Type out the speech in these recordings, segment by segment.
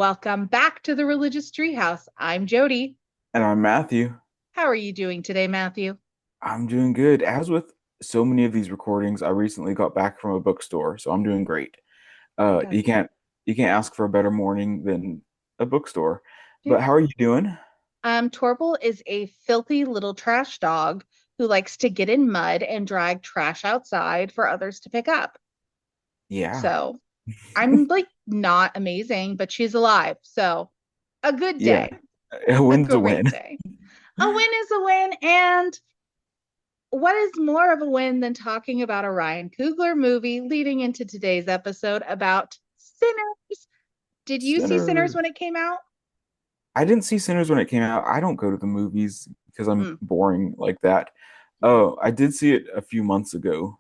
Welcome back to the Religious Treehouse. I'm Jodie. And I'm Matthew. How are you doing today, Matthew? I'm doing good. As with so many of these recordings, I recently got back from a bookstore, so I'm doing great. Uh, Good. you can't you can't ask for a better morning than a bookstore. Yeah. But how are you doing? Torble is a filthy little trash dog who likes to get in mud and drag trash outside for others to pick up. Yeah. So I'm like not amazing, but she's alive. So a good Yeah. day, A a win's a great win. day. A win is a win. And what is more of a win than talking about a Ryan Coogler movie leading into today's episode about Sinners? Did you see Sinners Sinners. when it came out? I didn't see Sinners when it came out. I don't go to the movies because I'm Mm, boring like that. mm. Oh, I did see it a few months ago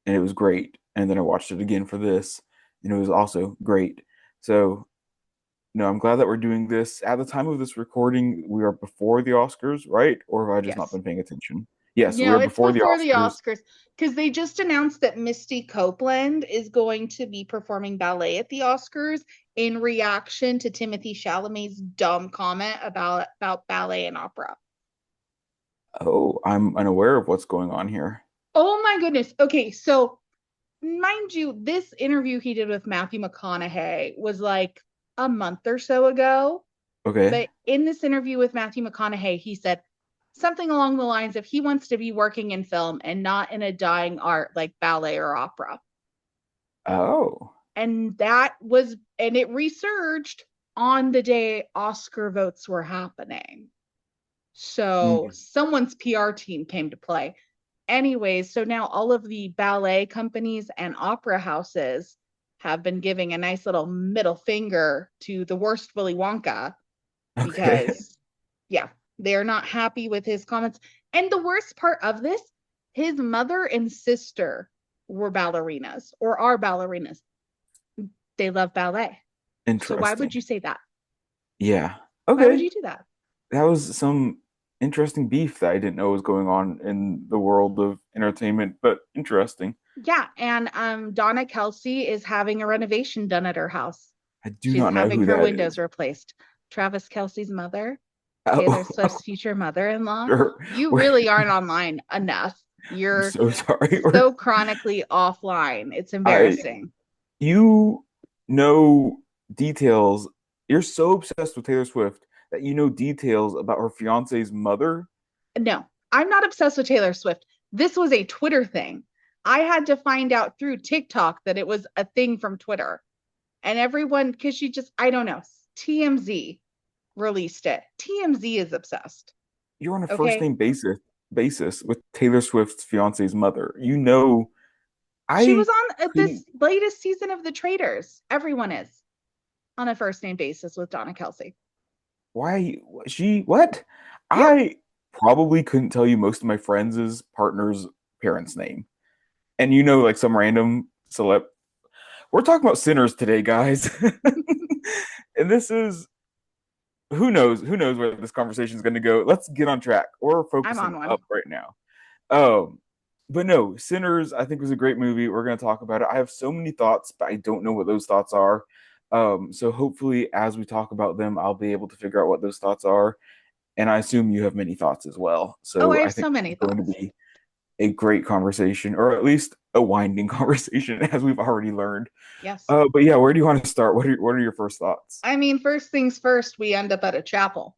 and it was great. And then I watched it again for this and it was also great. So no, I'm glad that we're doing this. At the time of this recording, we are before the Oscars, right? Or have I just not Yes. been paying attention? Yes, we No, are it's before the before the Oscars. Oscars because they just announced that Misty Copeland is going to be performing ballet at the Oscars in reaction to Timothy Chalamet's dumb comment about ballet and opera. Oh, I'm unaware of what's going on here. Oh my goodness. Okay, so mind you, this interview he did with Matthew McConaughey was like a month or so ago. Okay. But in this interview with Matthew McConaughey, he said something along the lines of he wants to be working in film and not in a dying art like ballet or opera. Oh. And it resurged on the day Oscar votes were happening. So Mm. someone's PR team came to play. Anyways, so now all of the ballet companies and opera houses have been giving a nice little middle finger to the worst Willy Wonka Okay. because, yeah, they're not happy with his comments. And the worst part of this, his mother and sister were ballerinas or are ballerinas. They love ballet. So why would Interesting. you say that? Yeah. Why would Okay. you do that? That was some interesting beef that I didn't know was going on in the world of entertainment, but interesting. Yeah, and Donna Kelsey is having a renovation done at her house. I do She's not know having who her that windows is. replaced. Travis Kelsey's mother, Taylor Oh, Swift's future mother-in-law. sure. You really aren't online enough. I'm You're so sorry. so chronically offline. It's I embarrassing. you know details. You're so obsessed with Taylor Swift that you know details about her fiance's mother. No, I'm not obsessed with Taylor Swift. This was a Twitter thing. I had to find out through TikTok that it was a thing from Twitter. And everyone, because I don't know, TMZ released it. TMZ is obsessed. You're on a first Okay. name basis with Taylor Swift's fiance's mother. You know, She was I on couldn't. this latest season of The Traitors. Everyone is on a first name basis with Donna Kelsey. Why she? What? Yep. I probably couldn't tell you most of my friends' partner's parents' name, and you know, like some random celeb. We're talking about sinners today, guys. And this is who knows where this conversation is going to go. Let's get on track. We're I'm focusing on one. up right now. Um, but no, Sinners, I think was a great movie. We're going to talk about it. I have so many thoughts, but I don't know what those thoughts are. So hopefully, as we talk about them, I'll be able to figure out what those thoughts are. And I assume you have many thoughts as well. Oh, I So I have think so this many is going to thoughts. be a great conversation, or at least a winding conversation, as we've already learned. Yes. But yeah, where do you want to start? What are your first thoughts? I mean, first things first, we end up at a chapel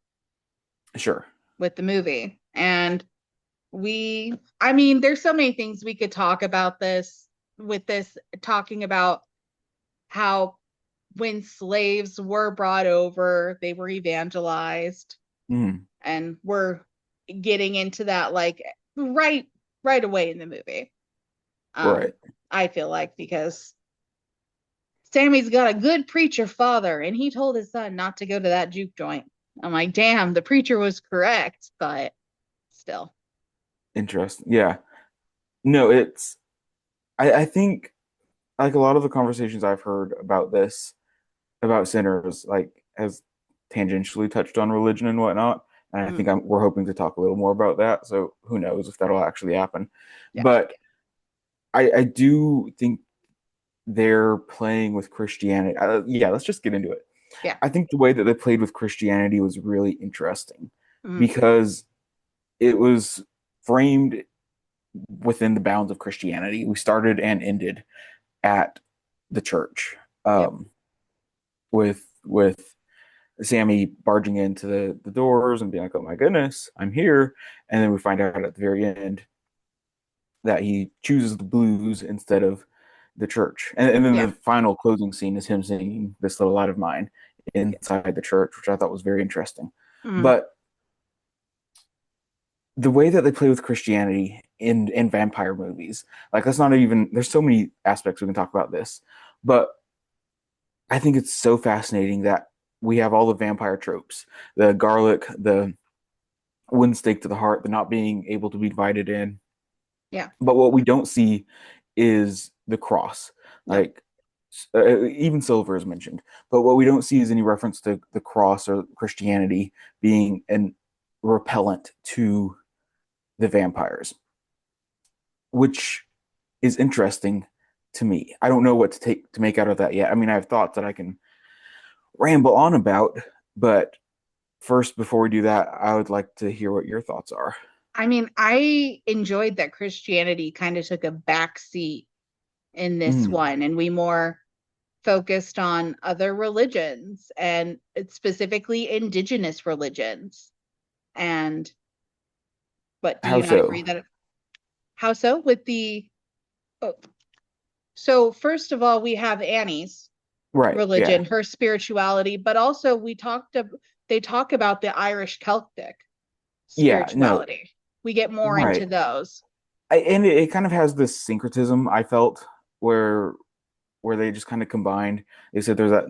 Sure. with the movie. And I mean, there's so many things we could talk about this, talking about how when slaves were brought over, they were evangelized. Mm, And we're getting into that like right right away in the movie. Um, right. I feel like because Sammy's got a good preacher father, and he told his son not to go to that juke joint. I'm like, damn, the preacher was correct, but still. Interesting. Yeah. No, I think like a lot of the conversations I've heard about this, about sinners, like has tangentially touched on religion and whatnot. And I Mm, think we're hoping to talk a little more about that. So who knows if that'll actually happen. yeah. But I do think they're playing with Christianity. Yeah, let's just get into it. Yeah. I think the way that they played with Christianity was really interesting Mm, because it was framed within the bounds of Christianity. We started and ended at the church, yep. with Sammy barging into the doors and being like, "Oh my goodness, I'm here," and then we find out at the very end that he chooses the blues instead of the church. And then Yeah. the final closing scene is him singing "This Little Light of Mine" inside the church, which I thought was very interesting. Mm, But the way that they play with Christianity in vampire movies, like that's not even, there's so many aspects we can talk about this, but I think it's so fascinating that we have all the vampire tropes, the garlic, the one stake to the heart, the not being able to be divided in. yeah. But what we don't see is the cross. Nope. Like even silver is mentioned, but what we don't see is any reference to the cross or Christianity being an repellent to the vampires, which is interesting to me. I don't know what to make out of that yet. I mean, I have thoughts that I can ramble on about, but first, before we do that, I would like to hear what your thoughts are. I mean, I enjoyed that Christianity kind of took a back seat in this Mm, one, and we more focused on other religions and specifically indigenous religions. And but do how you not so? agree that how so with the oh, so first of all, we have Annie's Right. Yeah. religion, her spirituality, but also they talk about the Irish Celtic Yeah. No. spirituality. We get more into Right. those. And it kind of has this syncretism, I felt, where they just kind of combined. They said there's that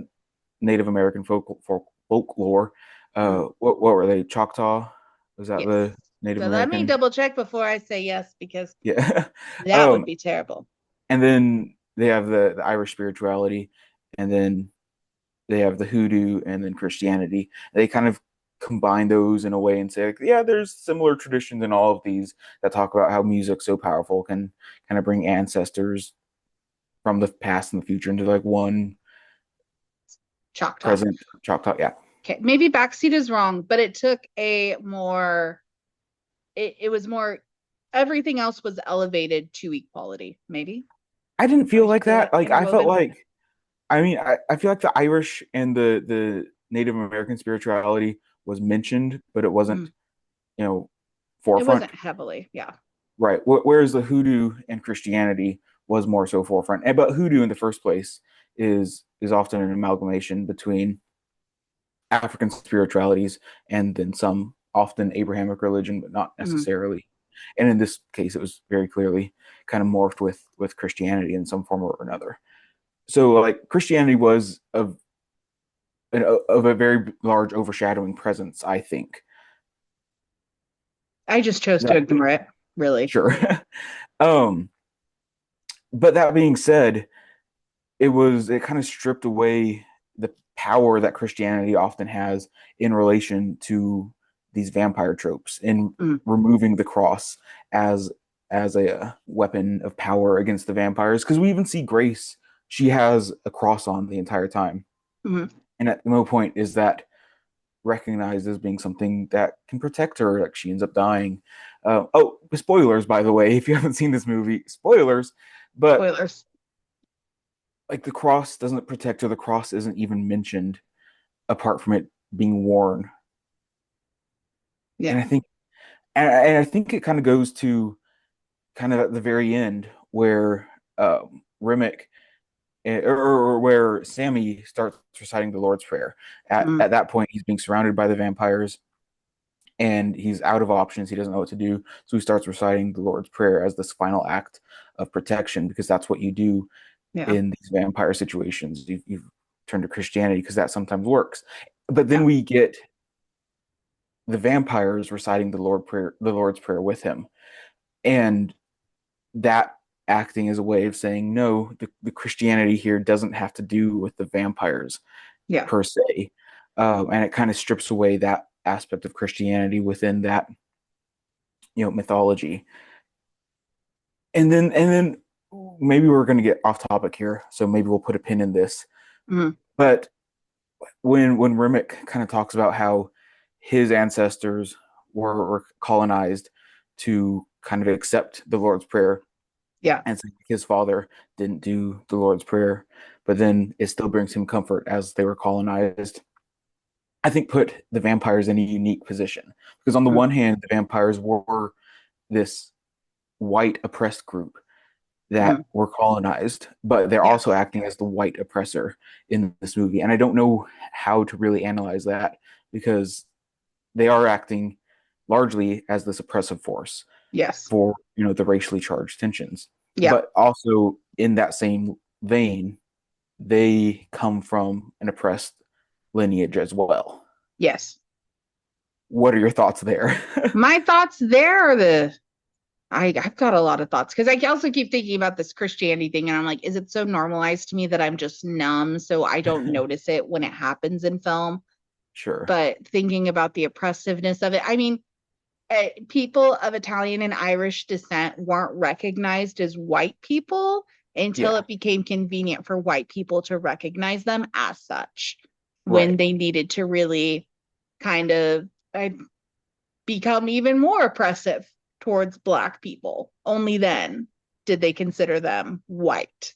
Native American folklore. Mm, What were they? Choctaw? Was that yes. the Native So let me American? double check before I say yes, because Yeah. that would be terrible. And then they have the Irish spirituality, and then they have the hoodoo, and then Christianity. They kind of combine those in a way and say, like, yeah, there's similar traditions in all of these that talk about how music's so powerful, can kind of bring ancestors from the past and the future into like one Choctaw. present Choctaw. Yeah. Okay, maybe backseat is wrong, but it took a more it was more everything else was elevated to equality, maybe. I didn't Or feel like that. Like I felt interwoven. like, I mean, I feel like the Irish and the Native American spirituality was mentioned, but it Mm. wasn't, you know, It forefront. wasn't heavily, yeah. Right. Whereas the hoodoo and Christianity was more so forefront. And but hoodoo in the first place is often an amalgamation between African spiritualities and then some often Abrahamic religion, but not Mm. necessarily. And in this case, it was very clearly kind of morphed with Christianity in some form or another. So like Christianity was of a very large overshadowing presence, I think. I just chose to That ignore it, really. sure. um, but that being said, it kind of stripped away the power that Christianity often has in relation to these vampire tropes in Mm. removing the cross as a weapon of power against the vampires. Because we even see Grace, she has a cross on the entire time, Mm. and at no point is that recognized as being something that can protect her. Like she ends up dying. Oh, spoilers, by the way, if you haven't seen this movie, spoilers. But Spoilers. like the cross doesn't protect her. The cross isn't even mentioned apart from it being worn. Yeah. And I think, and I think it kind of goes to kind of at the very end where Remick or where Sammy starts reciting the Lord's Prayer. Mm. At that point, he's being surrounded by the vampires and he's out of options. He doesn't know what to do. So he starts reciting the Lord's Prayer as this final act of protection because that's what you do Yeah. in these vampire situations. You've turned to Christianity because that sometimes works. But then Yeah. we get the vampires reciting the Lord's Prayer with him. And that acting is a way of saying, no, the Christianity here doesn't have to do with the vampires Yeah. per se. And it kind of strips away that aspect of Christianity within that, mythology. And then maybe we're going to get off topic here, so maybe we'll put a pin in this. Mm. But when Remick kind of talks about how his ancestors were colonized to kind of accept the Lord's Prayer, Yeah. and so his father didn't do the Lord's Prayer, but then it still brings him comfort as they were colonized. I think put the vampires in a unique position because on the Mm, one hand, the vampires were this white oppressed group that mm, were colonized, but they're yeah. also acting as the white oppressor in this movie. And I don't know how to really analyze that because they are acting largely as this oppressive force Yes. for, the racially charged tensions. Yeah. But also in that same vein, they come from an oppressed lineage as well. Yes. What are your thoughts there? My thoughts there are I've got a lot of thoughts because I also keep thinking about this Christianity thing, and I'm like, is it so normalized to me that I'm just numb, so I don't notice it when it happens in film? Sure. But thinking about the oppressiveness of it, I mean, people of Italian and Irish descent weren't recognized as white people until Yeah. it became convenient for white people to recognize them as such when Right. they needed to really kind of become even more oppressive towards Black people. Only then did they consider them white.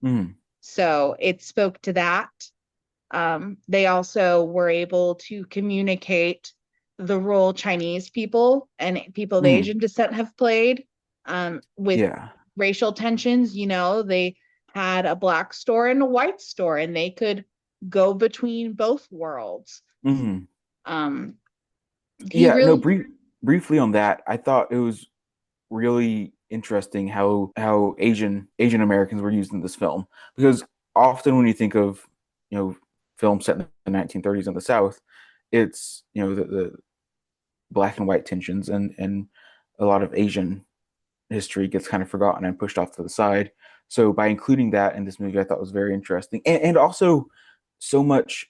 Mm. So it spoke to that. They also were able to communicate the role Chinese people and people of Mm. Asian descent have played with Yeah. racial tensions. They had a Black store and a white store, and they could go between both worlds. Mm. Um, he Yeah, no, really, briefly on that, I thought it was really interesting how Asian Americans were used in this film because often when you think of, films set in the 1930s in the South, it's, the black and white tensions and a lot of Asian history gets kind of forgotten and pushed off to the side. So by including that in this movie, I thought was very interesting. And also so much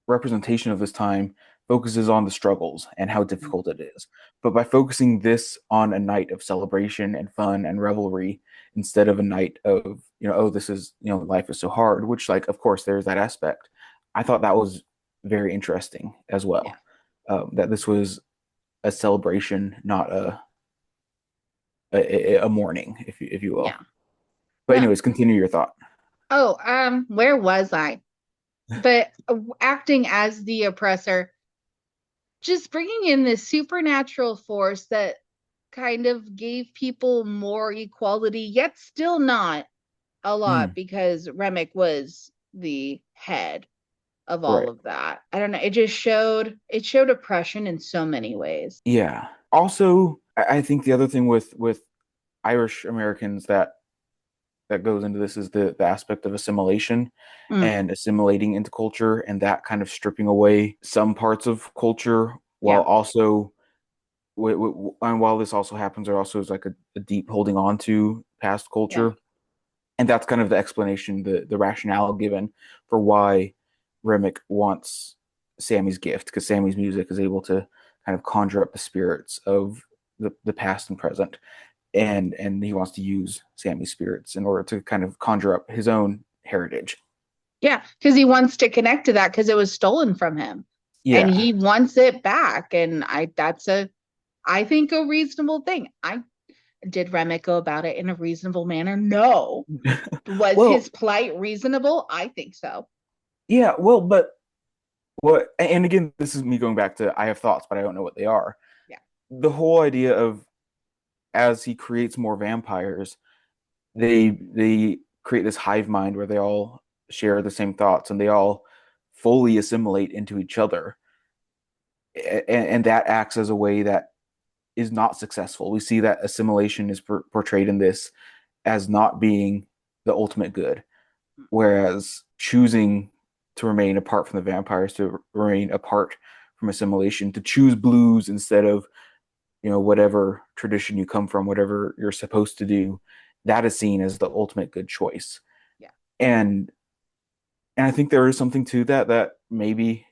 representation of this time focuses on the struggles and how difficult it is. But by focusing this on a night of celebration and fun and revelry instead of a night of, oh, this is, life is so hard, which, like, of course, there's that aspect. I thought that was very interesting as yeah, well. That this was a celebration, not a mourning, if you will. yeah. But No. anyways, continue your thought. Oh, where was I? But acting as the oppressor, just bringing in this supernatural force that kind of gave people more equality, yet still not a lot Mm, because Remick was the head of all right. of that. I don't know. It showed oppression in so many ways. Yeah. Also, I think the other thing with Irish Americans that goes into this is the aspect of assimilation Mm, and assimilating into culture and that kind of stripping away some parts of culture while yeah, also and while this also happens, there also is like a deep holding on to past yeah, culture. And that's kind of the explanation, the rationale given for why Remick wants Sammy's gift, because Sammy's music is able to kind of conjure up the spirits of the past and present, and he wants to use Sammy's spirits in order to kind of conjure up his own heritage. yeah. Because he wants to connect to that because it was stolen from him, and Yeah. he wants it back. And I think a reasonable thing. I Did Remick go about it in a reasonable manner? No. Was Well, his plight reasonable? I think so. yeah, well, but what, and again, this is me going back to I have thoughts, but I don't know what they are. Yeah. The whole idea of as he creates more vampires, they create this hive mind where they all share the same thoughts and they all fully assimilate into each other. And that acts as a way that is not successful. We see that assimilation is portrayed in this as not being the ultimate good, whereas choosing to remain apart from the vampires, to remain apart from assimilation, to choose blues instead of, whatever tradition you come from, whatever you're supposed to do, that is seen as the ultimate good choice. Yeah. And and I think there is something to that maybe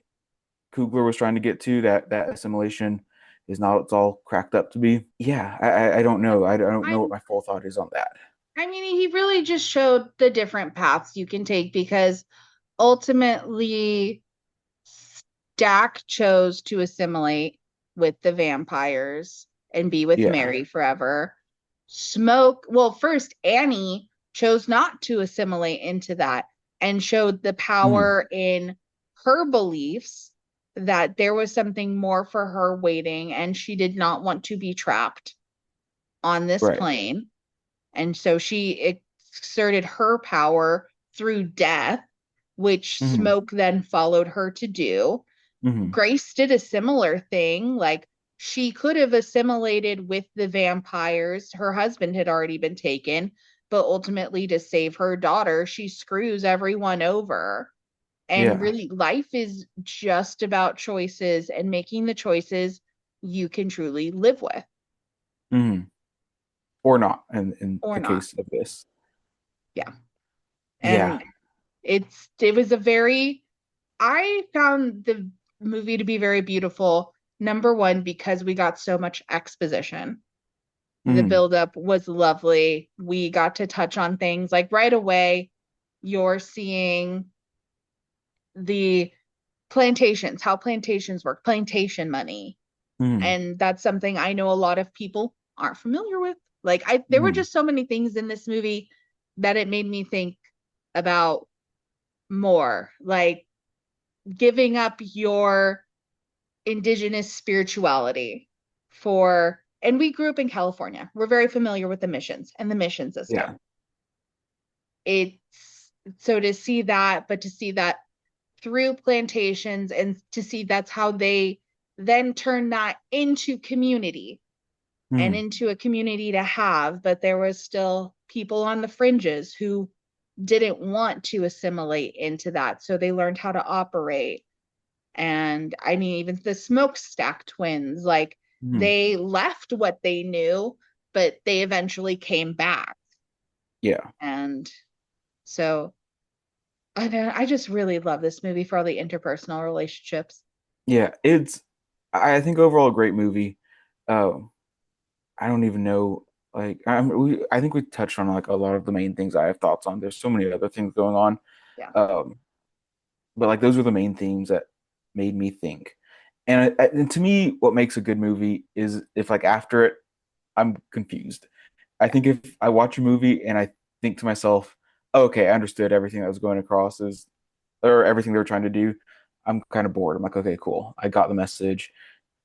Coogler was trying to get to, that assimilation is not what it's all cracked up to be. Yeah, I don't know. I don't know what I'm my full thought is on that. I mean, he really just showed the different paths you can take because ultimately, Stack chose to assimilate with the vampires and be with Yeah. Mary forever. Smoke, well, first, Annie chose not to assimilate into that and showed the Mhm. power in her beliefs that there was something more for her waiting, and she did not want to be trapped on this Right. plane. And so she exerted her power through death, which Mhm. Smoke then followed her to do. Mhm. Grace did a similar thing. Like, she could have assimilated with the vampires. Her husband had already been taken, but ultimately, to save her daughter, she screws everyone over. And Yeah. really, life is just about choices and making the choices you can truly live with Mhm. Or not in or the not. case of this. Yeah. Yeah. And it was a very, I found the movie to be very beautiful. Number one, because we got so much exposition. The Mhm. buildup was lovely. We got to touch on things like right away, you're seeing the plantations, how plantations work, plantation money. Mhm. And that's something I know a lot of people aren't familiar with. Like, there were Mhm. just so many things in this movie that it made me think about more, like giving up your indigenous spirituality for, and we grew up in California. We're very familiar with the missions and the mission Yeah. system. It's so to see that, but to see that through plantations and to see that's how they then turn that into community and Mhm. into a community to have, but there was still people on the fringes who didn't want to assimilate into that. So they learned how to operate. And I mean, even the smokestack twins, like Mhm. they left what they knew, but they eventually came back. Yeah. And so I just really love this movie for all the interpersonal relationships. Yeah. It's I think overall a great movie. Um, I don't even know. I think we touched on like a lot of the main things I have thoughts on. There's so many other things going on. Yeah. Um, but like those are the main themes that made me think. And to me, what makes a good movie is if like after it, I'm confused. I think if I watch a movie and I think to myself, "Oh, okay, I understood everything that was going across is or everything they were trying to do, I'm kind of bored. I'm like, okay, cool. I got the message,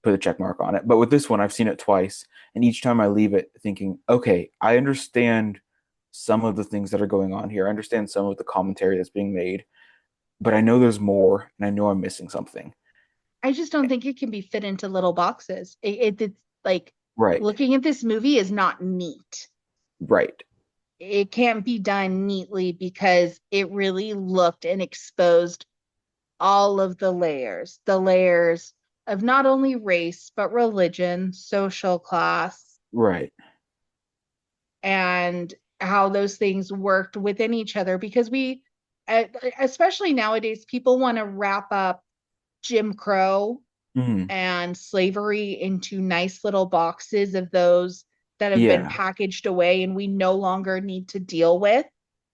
put a check mark on it. But with this one, I've seen it twice, and each time I leave it thinking, okay, I understand some of the things that are going on here. I understand some of the commentary that's being made, but I know there's more, and I know I'm missing something. I just don't think it can be fit into little boxes. It's like Right, looking at this movie is not neat. right. It can't be done neatly because it really looked and exposed all of the layers of not only race, but religion, social class, Right. and how those things worked within each other. Because especially nowadays, people want to wrap up Jim Crow Mhm. and slavery into nice little boxes of those that have been Yeah. packaged away and we no longer need to deal with,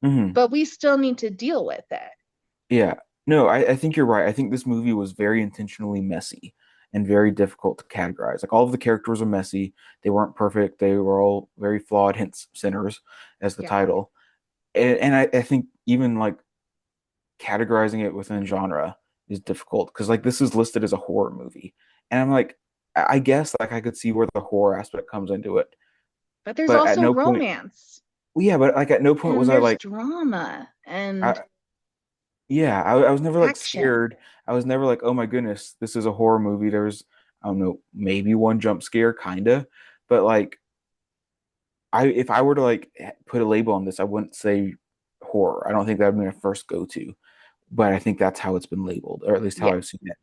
Mhm. but we still need to deal with it. Yeah. No, I think you're right. I think this movie was very intentionally messy and very difficult to categorize. Like all of the characters are messy. They weren't perfect. They were all very flawed, hence sinners as the Yeah. title. And I think even like categorizing it within genre is difficult because like this is listed as a horror movie. And I'm like, I guess like I could see where the horror aspect comes into it. But there's But at also no point, romance well, yeah, but like at no point and was I there's like, drama and I, yeah, I was never like action. scared. I was never like, oh my goodness, this is a horror movie. There's, I don't know, maybe one jump scare, kinda, but like, I if I were to like put a label on this, I wouldn't say horror. I don't think that would be my first go-to, but I think that's how it's been labeled, or at least how Yeah. I've seen it.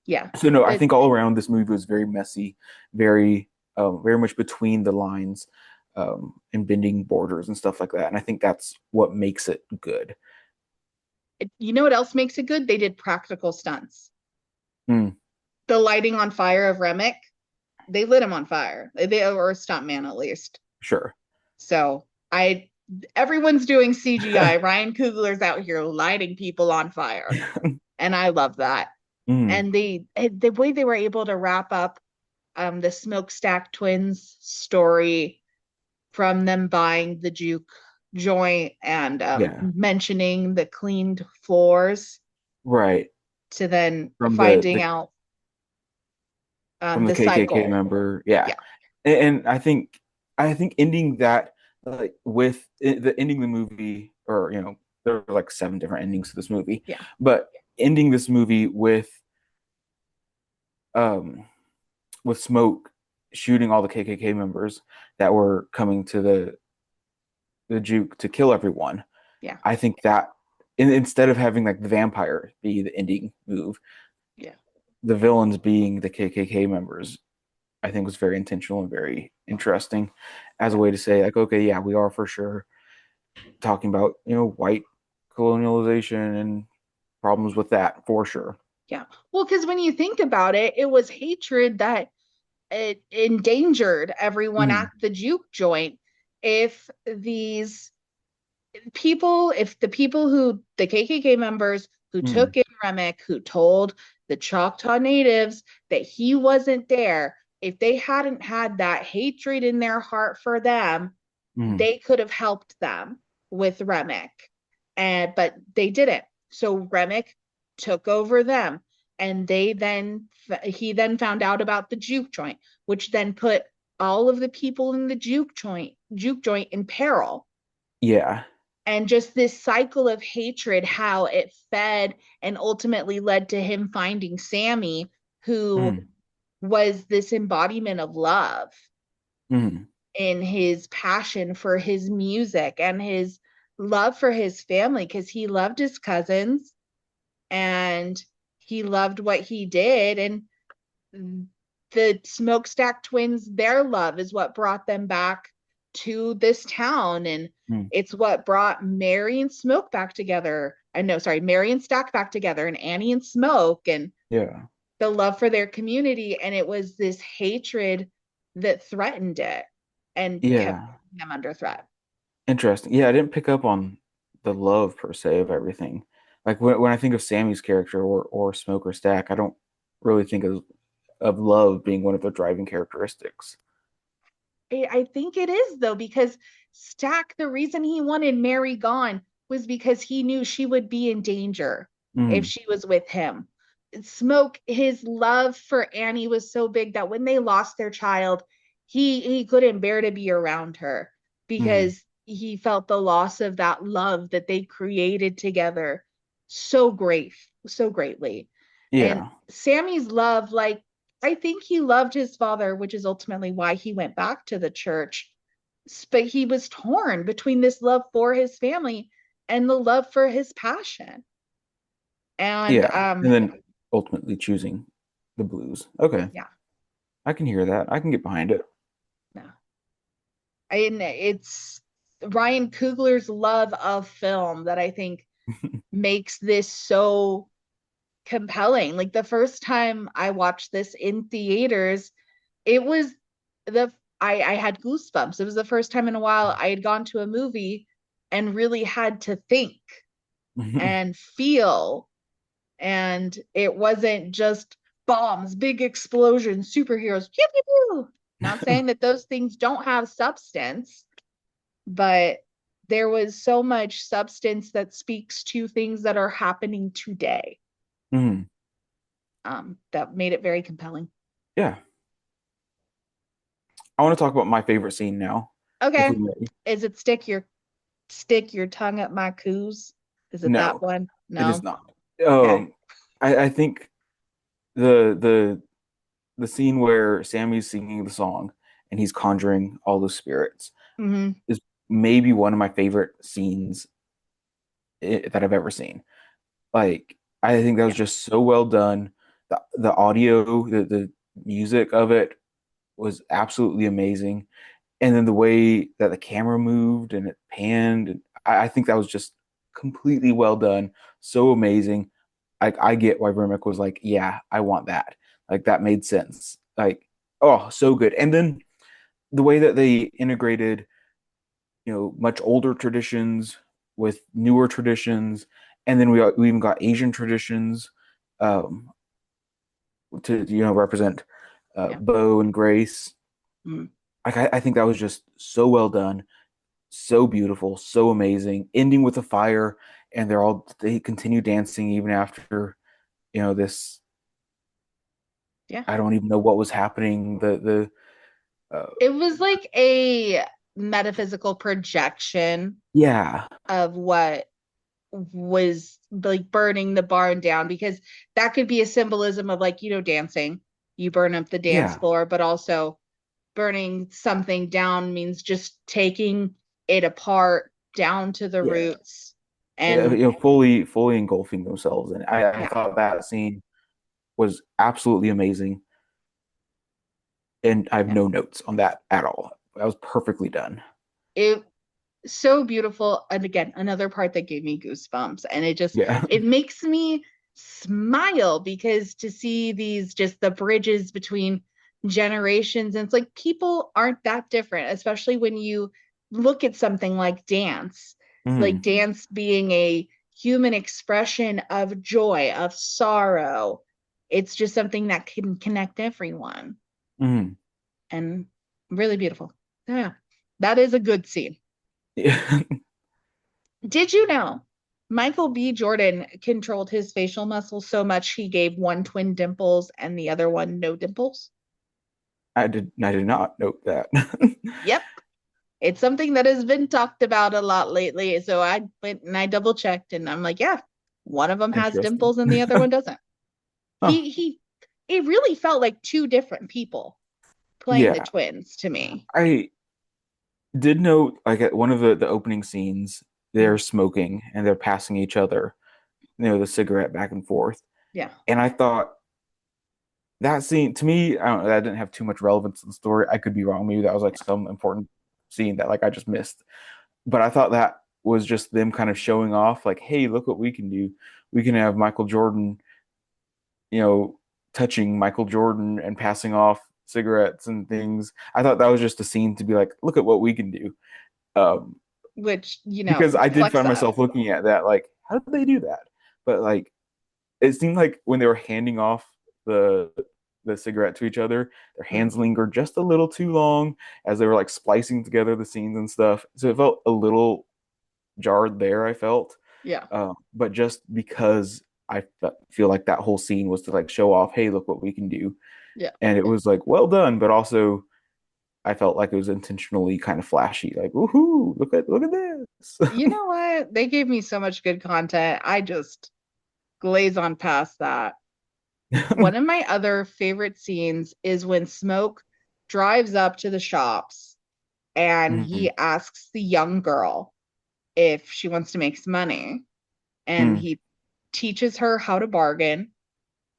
Yeah. So no, I It, think all around this movie was very messy, very, very much between the lines, and bending borders and stuff like that. And I think that's what makes it good. you know what else makes it good? They did practical stunts. Mm, The lighting on fire of Remick, they lit him on fire. They or a stuntman at least. sure. So everyone's doing CGI. Ryan Coogler's out here lighting people on fire. And I love that. Mm, And the way they were able to wrap up the Smokestack Twins story from them buying the juke joint and yeah, mentioning the cleaned floors right. to then From finding out from the the KKK cycle. member, yeah. Yeah. And I think ending that like with the ending the movie, or there are like seven different endings to this movie, Yeah. but ending this movie um with Smoke shooting all the KKK members that were coming to the juke to kill everyone. Yeah. I think that instead of having like the vampire be the ending move, Yeah. the villains being the KKK members, I think was very intentional and very interesting as a Yeah. way to say like, okay, yeah, we are for sure talking about white colonialization and problems with that for sure. Yeah. Well, because when you think about it, it was hatred that it endangered everyone at Mm, the juke joint. If these if the people the KKK members who mm, took in Remick, who told the Choctaw natives that he wasn't there, if they hadn't had that hatred in their heart for them, mm, they could have helped them with Remick. But they didn't. So Remick took over them. And he then found out about the juke joint, which then put all of the people in the juke joint in peril. yeah. And just this cycle of hatred, how it fed and ultimately led to him finding Sammy, who Mm, was this embodiment of love mm, in his passion for his music and his love for his family, because he loved his cousins and he loved what he did. And the Smokestack Twins, their love is what brought them back to this town. And mm, it's what brought Mary and Smoke back together. I know, sorry, Mary and Stack back together, and Annie and Smoke, and yeah. the love for their community. And it was this hatred that threatened it and kept Yeah. them under threat. Interesting. Yeah, I didn't pick up on the love per se of everything. Like when I think of Sammy's character or Smoke or Stack, I don't really think of love being one of the driving characteristics. I think it is though, because Stack, the reason he wanted Mary gone was because he knew she would be in danger if Mm, she was with him. Smoke, his love for Annie was so big that when they lost their child, he couldn't bear to be around her mm, because he felt the loss of that love that they created together so great, so greatly. And yeah. Sammy's love, like, I think he loved his father, which is ultimately why he went back to the church. But he was torn between this love for his family and the love for his passion. And Yeah. And then ultimately choosing the blues. Okay. yeah, I can hear that. I can get behind it. no. And it's Ryan Coogler's love of film that I think makes this so compelling. Like the first time I watched this in theaters, it was the I had goosebumps. It was the first time in a while I had gone to a movie and really had to think and feel. And it wasn't just bombs, big explosions, superheroes. Pew, pew, pew. Not saying that those things don't have substance, but there was so much substance that speaks to things that are happening today, Mm, that made it very compelling. yeah. I want to talk about my favorite scene now, if Okay. we may. Is it stick your tongue up my coos? Is it that No, one? it is No. not. Okay. I think the the the scene where Sammy's singing the song and he's conjuring all those spirits Hmm. is maybe one of my favorite scenes that I've ever seen. Like, I think that was Yeah. just so well done. The audio, the music of it was absolutely amazing. And then the way that the camera moved and it panned, and I think that was just completely well done. So amazing. I get why Remick was like, yeah, I want that. Like that made sense. Like, oh, so good. And then the way that they integrated much older traditions with newer traditions, and then we even got Asian traditions um, to represent Yeah. Bo and Grace. Mm. I think that was just so well done, so beautiful, so amazing. Ending with a fire, and they continue dancing even after this. Yeah. I don't even know what was happening. Uh, It was like a metaphysical projection yeah, of what was like burning the barn down, because that could be a symbolism of, like, dancing. You burn up the dance yeah, floor, but also burning something down means just taking it apart down to the yeah. roots. And Fully engulfing themselves, and I yeah, thought that scene was absolutely amazing. And I have yeah. no notes on that at all. That was perfectly done. It so beautiful. And again, another part that gave me goosebumps. And Yeah. it makes me smile, because to see these, just the bridges between generations, and it's like people aren't that different, especially when you look at something like Mm, dance being a human expression of joy, of sorrow. It's just something that can connect everyone, mm. and really beautiful. Yeah, that is a good scene. Yeah. Did you know Michael B. Jordan controlled his facial muscles so much he gave one twin dimples and the other one no dimples? I did not note that. Yep. It's something that has been talked about a lot lately. So I went and I double checked, and I'm like, yeah, one of them has Interesting. dimples and the other one doesn't. Huh. He it really felt like two different people playing the Yeah. twins to me. I did note like at one of the opening scenes, Mm. they're smoking and they're passing each other, the cigarette back and forth. Yeah. And I thought that scene to me, I don't know, that didn't have too much relevance to the story. I could be wrong. Maybe that was like some important scene that like I just missed. But I thought that was just them kind of showing off, like, hey, look what we can do. We can have Michael Jordan, you know, touching Michael Jordan and passing off cigarettes and things. I thought that was just a scene to be like, look at what we can do. Um, Which, because I did flex find up. myself looking at that, like, how did they do that? But like, it seemed like when they were handing off the the cigarette to each other, their Mm. hands lingered just a little too long as they were like splicing together the scenes and stuff. So it felt a little jarred there, I felt. Yeah. But just because feel like that whole scene was to like show off, hey, look what we can do. Yeah. And it was like well done, but also I felt like it was intentionally kind of flashy, like, woohoo, look at this. You know what? They gave me so much good content. I just glaze on past that. One of my other favorite scenes is when Smoke drives up to the shops and Mhm. he asks the young girl if she wants to make some money. And Mm. he teaches her how to bargain,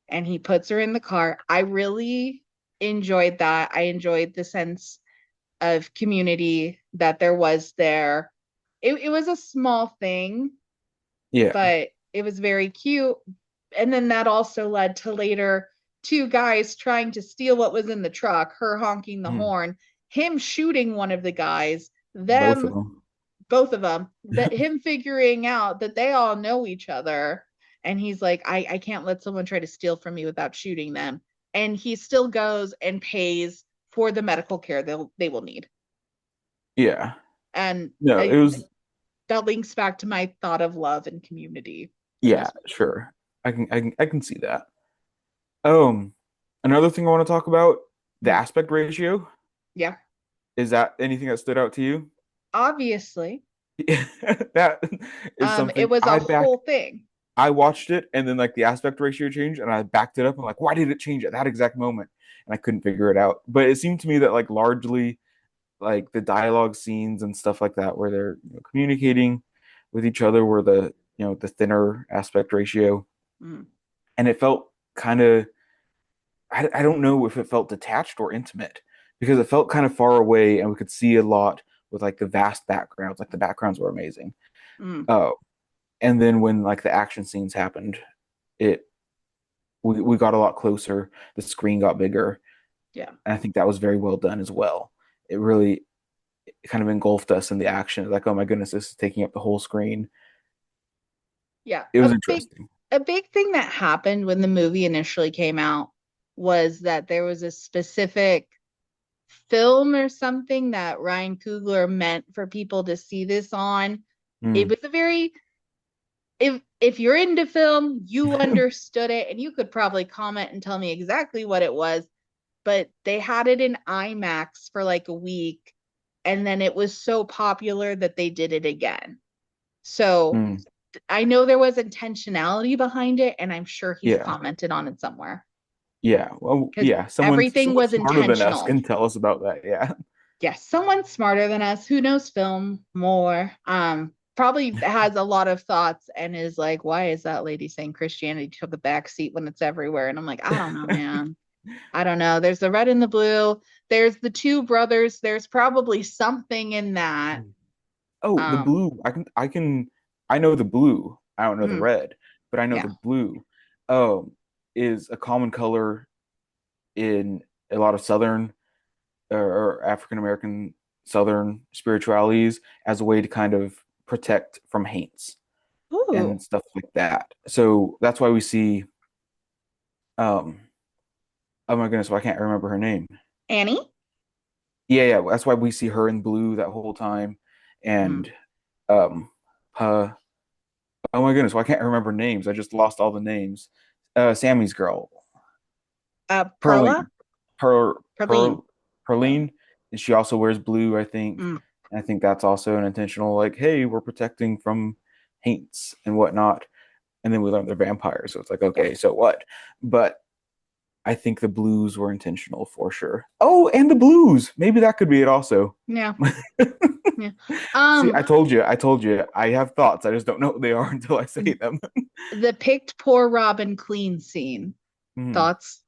and he puts her in the car. I really enjoyed that. I enjoyed the sense of community that there was there. It was a small thing, Yeah. but it was very cute. And then that also led to later two guys trying to steal what was in the truck, her honking the Mm. horn, him shooting one of the guys, Both of them, them. both of them, that him figuring out that they all know each other. And he's like, I can't let someone try to steal from me without shooting them. And he still goes and pays for the medical care they will need. Yeah. And No, it was that links back to my thought of love and community. It yeah, was sure. I can see that. Um, Another thing I want to talk about, the mm, aspect ratio. yeah, Is that anything that stood out to you? obviously. That is It something was a whole thing. I watched it and then like the aspect ratio changed and I backed it up. I'm like, why did it change at that exact moment? And I couldn't figure it out. But it seemed to me that like largely like the dialogue scenes and stuff like that where they're communicating with each other were the thinner aspect ratio. Mm, And it felt kind of I don't know if it felt detached or intimate because it felt kind of far away and we could see a lot with like the vast backgrounds. Like the backgrounds were amazing. mm, Oh, and then when like the action scenes happened, it we got a lot closer. The screen got bigger, yeah. and I think that was very well done as well. It really kind of engulfed us in the action. Like, oh my goodness, this is taking up the whole screen. Yeah, It was interesting. a big thing that happened when the movie initially came out was that there was a specific film or something that Ryan Coogler meant for people to see this on. It Mm. was a very if you're into film, you understood it and you could probably comment and tell me exactly what it was, but they had it in IMAX for like a week and then it was so popular that they did it again. So Mm. I know there was intentionality behind it, and I'm sure he's Yeah. commented on it somewhere Yeah. Well, because yeah. everything Someone was smarter than us intentional. can tell us about that. Yeah. Yes, someone smarter than us who knows film more, probably has a lot of thoughts and is like, why is that lady saying Christianity took a back seat when it's everywhere? And I'm like, I don't know, man. I don't know. There's the red and the blue. There's the two brothers. There's probably something in that. Oh, the Um, blue. I know the blue. I don't know the mhm, red, but I know yeah. the blue. Um, is a common color in a lot of Southern or African American Southern spiritualities as a way to kind of protect from hates Ooh, and stuff like that. So that's why we see, um, oh my goodness, well, I can't remember her name. Annie? Yeah, yeah, that's why we see her in blue that whole time, Mm. and um, uh, oh my goodness, well, I can't remember names. I just lost all the names. Sammy's girl, Perla? Pearline, Pearl, Perline. Pearl, Pearline, and she also wears blue, I think. Mm. And I think that's also an intentional, like, hey, we're protecting from haints and whatnot. And then we learn they're vampires, so it's like, Yeah. okay, so what? But I think the blues were intentional for sure. Oh, and the blues, maybe that could be it also. Yeah. Yeah. See, Um, I told you, I have thoughts. I just don't know what they are until I say them. the picked poor Robin clean scene. Hmm. Thoughts?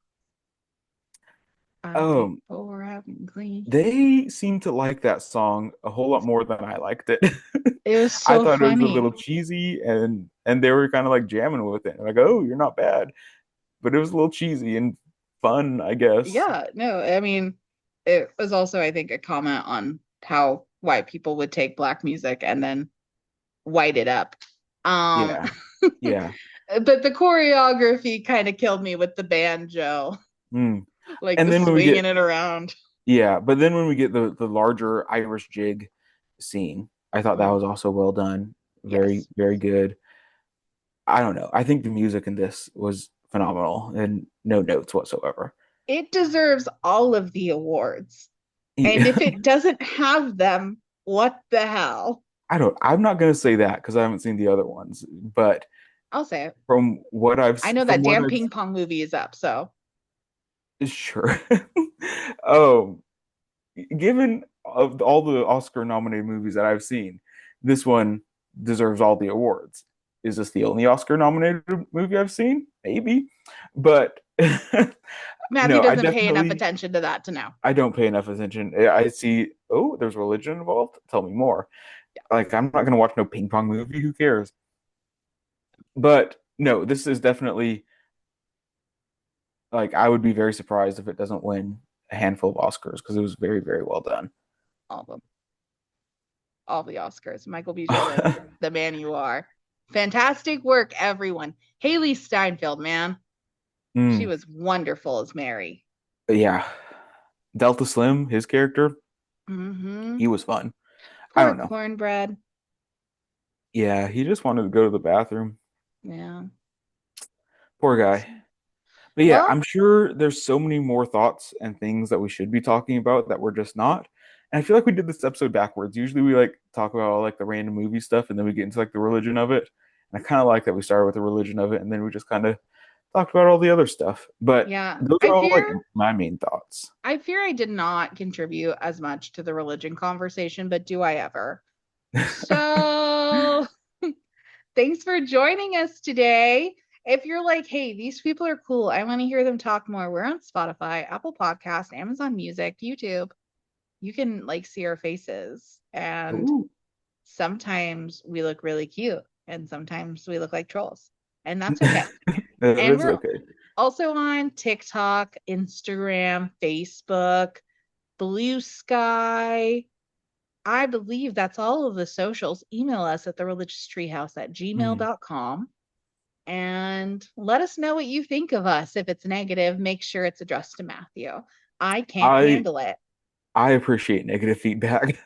I picked Um, poor Robin clean. they seem to like that song a whole lot more than I liked it. It was I so thought it was a funny. little cheesy, and they were kind of like jamming with it. Like, oh, you're not bad, but it was a little cheesy and fun, I guess. Yeah, no, I mean, it was also, I think, a comment on how white people would take black music and then white it up. Um, Yeah, yeah. but the choreography kind of killed me with the banjo, Mm. like And the then when we swinging get it around. yeah, but then when we get the larger Irish jig scene, I thought that Mm, was also well done. Very, yes. very good. I don't know. I think the music in this was phenomenal and no notes whatsoever. It deserves all of the awards. And Yeah. if it doesn't have them, what the hell? I'm not gonna say that because I haven't seen the other ones, but I'll say it. I know from that what damn I've ping pong movie is up, so sure. um given of all the Oscar nominated movies that I've seen, this one deserves all the awards. Is this the only Oscar nominated movie I've seen? Maybe. But Matthew no, I doesn't pay enough definitely attention to that to know. I don't pay enough attention. I see, oh, there's religion involved. Tell me more. Like I'm not gonna watch no ping pong movie. Who cares? But no, this is definitely like I would be very surprised if it doesn't win a handful of Oscars because it was very, very well done. All of them, all the Oscars. Michael B. Jordan, the man you are. Fantastic work, everyone. Haley Steinfeld, man. She Mm, was wonderful as Mary. yeah. Delta Slim, his character, Mm-hmm. he was fun. I Poor don't know. cornbread. Yeah, he just wanted to go to the bathroom. Yeah. Poor guy. But yeah, Well, I'm sure there's so many more thoughts and things that we should be talking about that we're just not. And I feel like we did this episode backwards. Usually we like talk about all like the random movie stuff and then we get into like the religion of it. And I kind of like that we started with the religion of it and then we just kind of talked about all the other stuff. But yeah. those are all like my main thoughts. I fear I did not contribute as much to the religion conversation, but do I ever? So thanks for joining us today. If you're like, hey, these people are cool, I want to hear them talk more, we're on Spotify, Apple Podcast, Amazon Music, YouTube. You can like see our faces. And Ooh. sometimes we look really cute and sometimes we look like trolls. And that's okay. And That's we're okay. also on TikTok, Instagram, Facebook, Blue Sky. I believe that's all of the socials. Email us at Mm. thereligioustreehouse@gmail.com and let us know what you think of us. If it's negative, make sure it's addressed to Matthew. I can't I handle it. I appreciate negative feedback.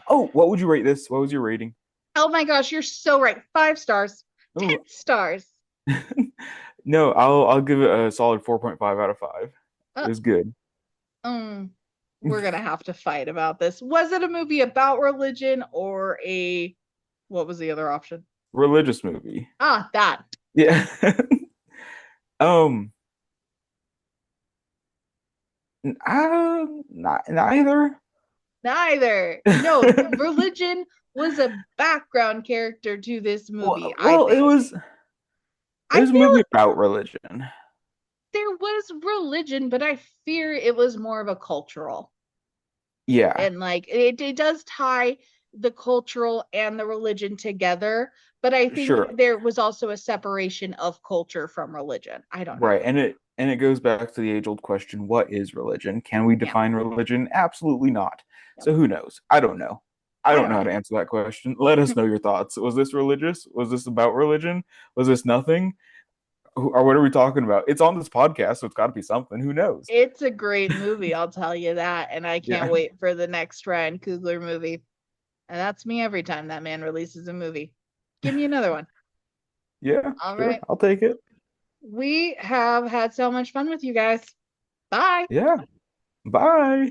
Oh, what would you rate this? What was your rating? Oh my gosh, you're so right. 5 stars, 10 Oh, stars. no, I'll give it a solid 4.5 out of 5. It Uh, was good. um, we're gonna have to fight about this. Was it a movie about religion or what was the other option? Religious movie. Ah, that. Yeah. Um, neither. Neither. No, religion was a background character to this movie, I Well, think. it I was a feel movie about religion. there was religion, but I fear it was more of a cultural. Yeah, And like it does tie the cultural and the religion together, but I think sure. there was also a separation of culture from religion. I don't know. Right. And it goes back to the age-old question, what is religion? Can we Yeah. define religion? Absolutely not. Yep. So who knows? I don't know. I I don't don't know how know. to answer that question. Let us know your thoughts. Was this religious? Was this about religion? Was this nothing? Or what are we talking about? It's on this podcast, so it's got to be something. Who knows? It's a great movie, I'll tell you that. And I can't Yeah. wait for the next Ryan Coogler movie. And that's me every time that man releases a movie. Give me another one. Yeah, All sure. right. I'll take it. We have had so much fun with you guys. Bye. Yeah. Bye.